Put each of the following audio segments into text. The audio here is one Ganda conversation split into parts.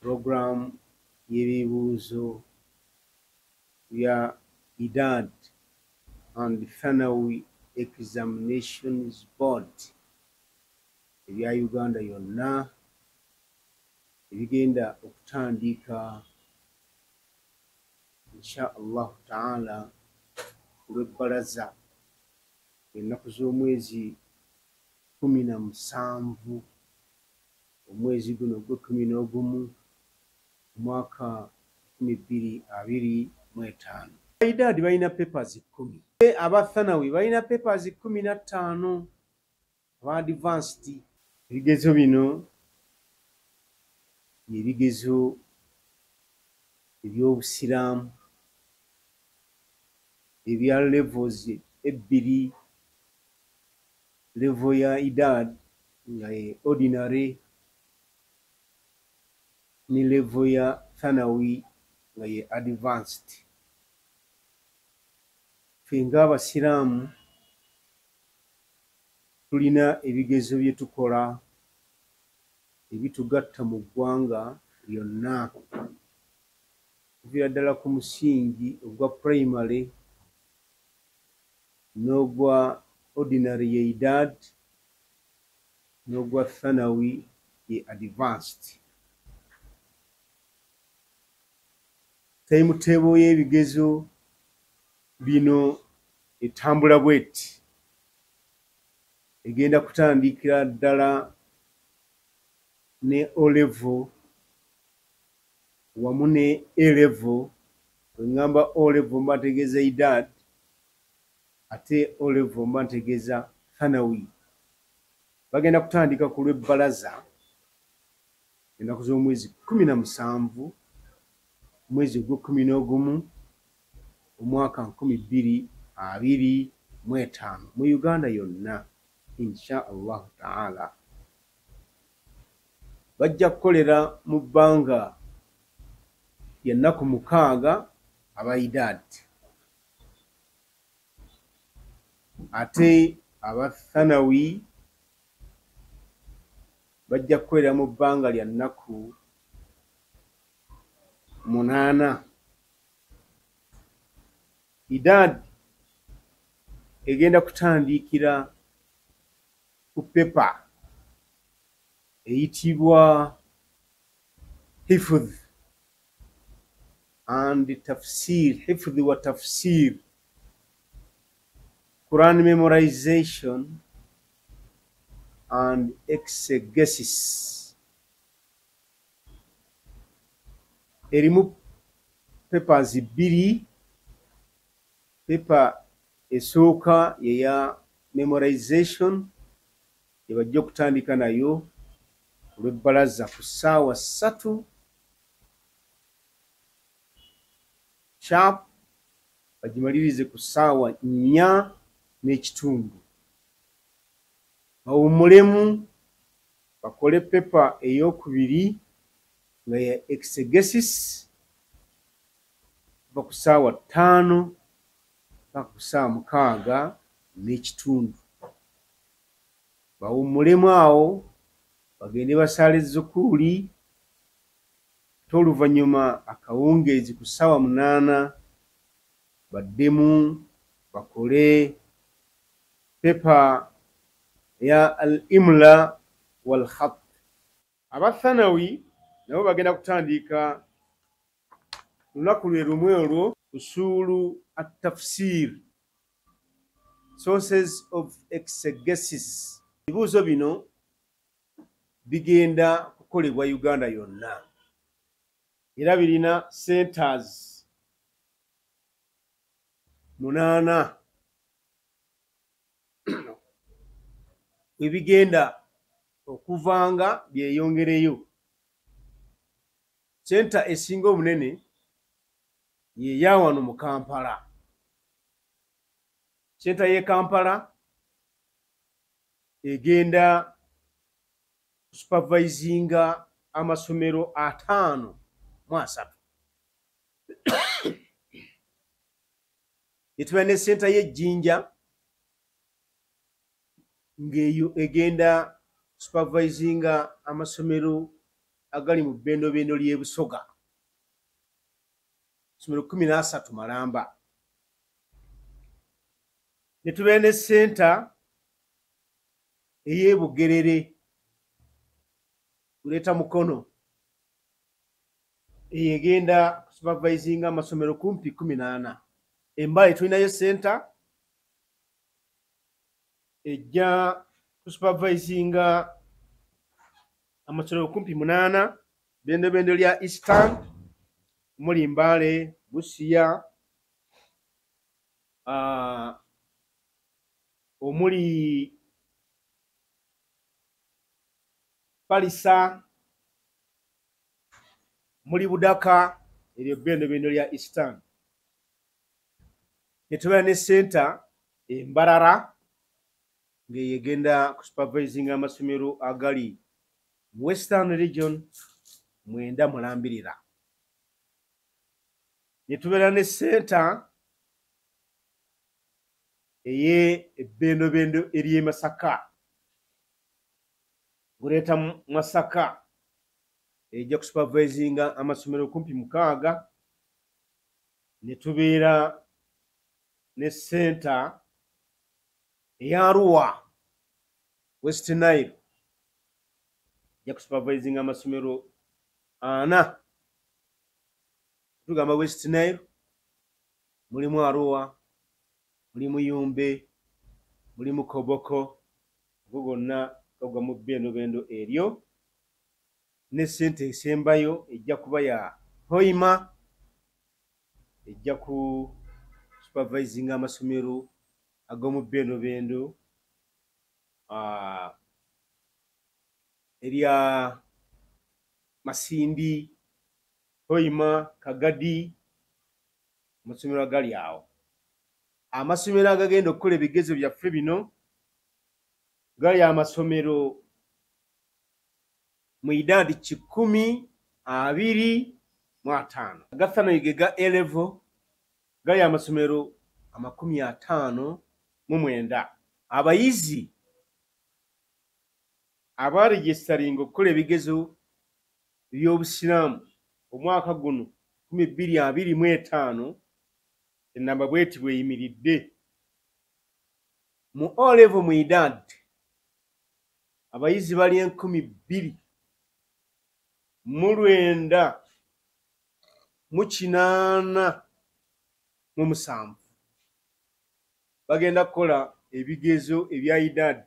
program y'ebibuuzo bya IDAD and Thanawi Examinations Board ebya Uganda yonna ebigenda okutandika insha Allah ta'ala olw'ebbalaza ennaku z'omwezi 17 omwezi guno gwe-11 omwaka 2025. IDAD balina papers 10, aba Thanawi balina papers 15, aba advanced. Ebigezo bino ebigezo eby'obusiraamu ebya levels ebbiri, level ya IDAD nga ye ordinary ni level ya Thanawi nga ye advanced. Ffe ng'abasiraamu tulina ebigezo bye tukola ebitugatta mu ggwanga lyonna okuviira ddala ku musingi ogwa primary n'ogwa ordinary ye IDAD n'ogwa Thanawi ye advanced. Timetable y'ebigezo bino etambula bweti, egenda kutandikira ddala ne O level wamu ne A level. Bwe ngamba O level mba ntegeeza IDAD, ate O level mba ntegeeza Thanawi. Bagenda kutandika ku lw'ebbalaza ennaku z'omwezi 17 omwezi ogw'11 omwaka 2025 mu Uganda yonna insha Allah ta'ala. Bajja kukolera mu bbanga y'ennaku 6 aba IDAD, ate aba Thanawi bajja kukolera mu bbanga lya nnaku 8. IDAD egenda kutandikira ku pepa eyitibwa Hifdh and Tafsir, Hifdh wa Tafsir, Quran memorization and exegesis. Erimu papers 2. Paper esooka yeya memorization yebajja okutandika nayo olw'ebbalaza ku ssaawa 3 sharp, bagimalirize ku ssaawa 4:30. Bawummulemu bakole pepa ey'okubiri nga ya exegesis kuva ku ssaawa 5 paka ku ssaawa 6:30. Bawummulemu awo bagende basaale ezzukuuli, ate oluvannyuma akawungeezi ku ssaawa 8 baddemu bakole pepa ya al-imla wal khat. Aba Thanawi nabo bagenda kutandika lunaku lwe lumu olwo usulu at-tafsir, sources of exegesis. Ebibuuzo bino bigenda kukolebwa Uganda yonna era birina centers 8 ebigenda okuvanga byeyongereyo. Center esinga obunene ye ya wano mu Kampala. Center ye Kampala egenda supervisinga amasomero 53. Yetubane ne center ye Jinja ng'eyo egenda supervisinga amasomero agali mu bbendobendo ly'e Busoga, amasomero 13 Malamba. Ne tubeera ne ssenta ey'e Bugerere Kuleeta Mukono, eyegenda supervisinga amasomero kumpi 18. Embale tulinayo ssenta ejja kusupervisinga amasomero kumpi 8 bbendobendo lya Eastern omuli Mbale, Busia, omuli Palisa, muli Budaka, eryo bbendobendo lya Eastern. Ne tubeera ne ssenta Mbarara ng'eyegenda kusupervisinga amasomero agali mu Western Region 9 mulambirira. Ne tubeera ne ssenta ey'ebbendobendo ery'e Masaka, Kuleeta Masaka, ejja kusupervisinga amasomero kumpi 6. Ne tubeera ne ssenta eya Arua, West Nile, ejja kusupervisinga amasomero 4. Tugamba West Nile mulimu Arua, mulimu Yumbe, mulimu Koboko, go gonna gagwa mu bbendobendo eryo. Ne ssente esembayo ejja kuba ya Hoima, ejja ku supervisinga amasomero ag'omu bbendobendo erya Masindi, Hoima, Kagadi, amasomero agali awo. Amasomero agagenda okukola ebigezo byaffe bino gali amasomero mu idadi 125. Agafaananyi ge ga A-level gali amasomero 59. Abayizi abaregisitaringa okukola ebigezo by'obusiraamu omwaka guno 2025 ennamba bweti bweyimiridde. Mu O-level mu idadi abayizi bali 2,987 bagenda kukola ebigezo ebya idadi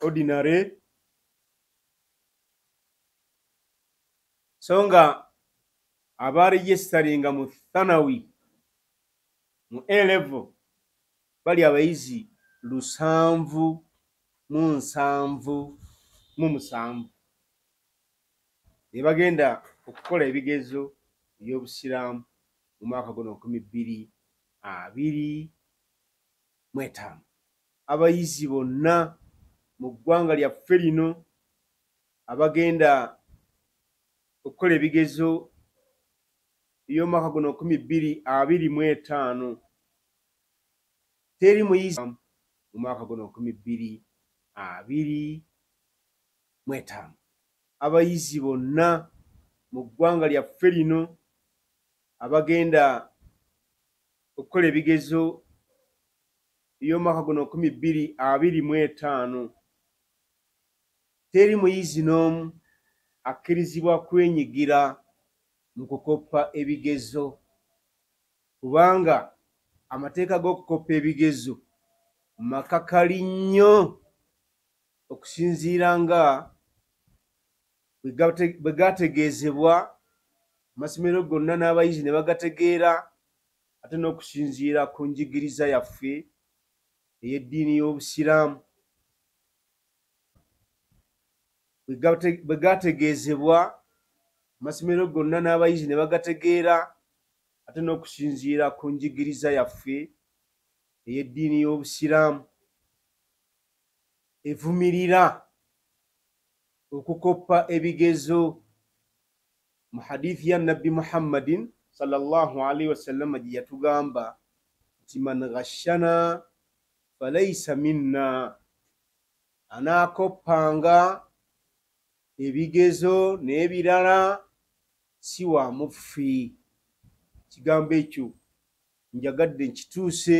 ordinary, so nga abaregisitaringa mu Thanawi mu A-level bali abayizi 777 bagenda okukola ebigezo by'obusiraamu mu mwaka guno 2025. Abayizi bonna mu ggwanga lyaffe lino abagenda okukola ebigezo by'omwaka guno 2025 teri muyizi mu mwaka guno 2025. Abayizi bonna mu ggwanga lyaffe lino abagenda okukola ebigezo by'omwaka guno 2025 teri muyizi n'omu akkirizibwa kwenyigira mu kukoppa ebigezo, kubanga amateeka g'okukoppa ebigezo makakali nnyo okusinziira nga bwe gategeezebwa amasomero gonna n'abayizi ne bagategeera, ate n'okusinziira ku njigiriza yaffe ey'eddiini y'obusiraamu. Bwe gategeezebwa amasomero gonna n'abayizi ne bagategeera, ate n'okusinziira ku njigiriza yaffe ey'eddiini y'obusiraamu evumirira okukoppa ebigezo mu hadithi ya Nabbi Muhammadin sallallahu alaihi wasallam gye yatugamba nti man ghashana falaysa minna, anaakoppanga ebigezo n'ebirala si wa mufi. Kigambo ekyo njagadde nkituuse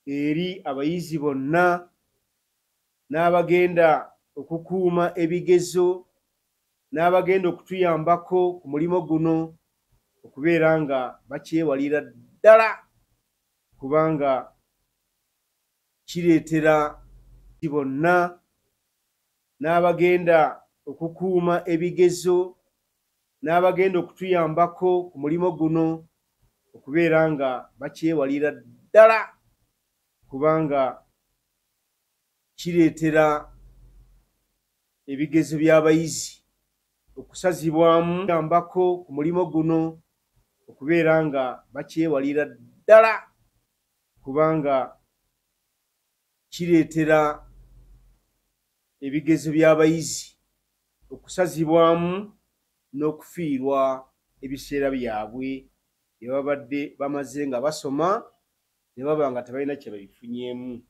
eri abayizi bonna n'abagenda okukuuma ebigezo n'abagenda okutuyambako ku mulimo guno okubeera nga bakyewalira ddala, kubanga kireetera bonna n'abagenda okukuuma ebigezo n'abagenda okutuyambako ku mulimo guno okubeera nga bakyewalira ddala, kubanga kireetera ebigezo by'abayizi okusazibwamu yambako ku mulimo guno okubeera nga bakyewalira ddala, kubanga kireetera ebigezo by'abayizi okusazibwamu n'okufiirwa ebiseera byabwe bye babadde bamaze nga basoma ne baba nga tebalina kye babifunyeemu.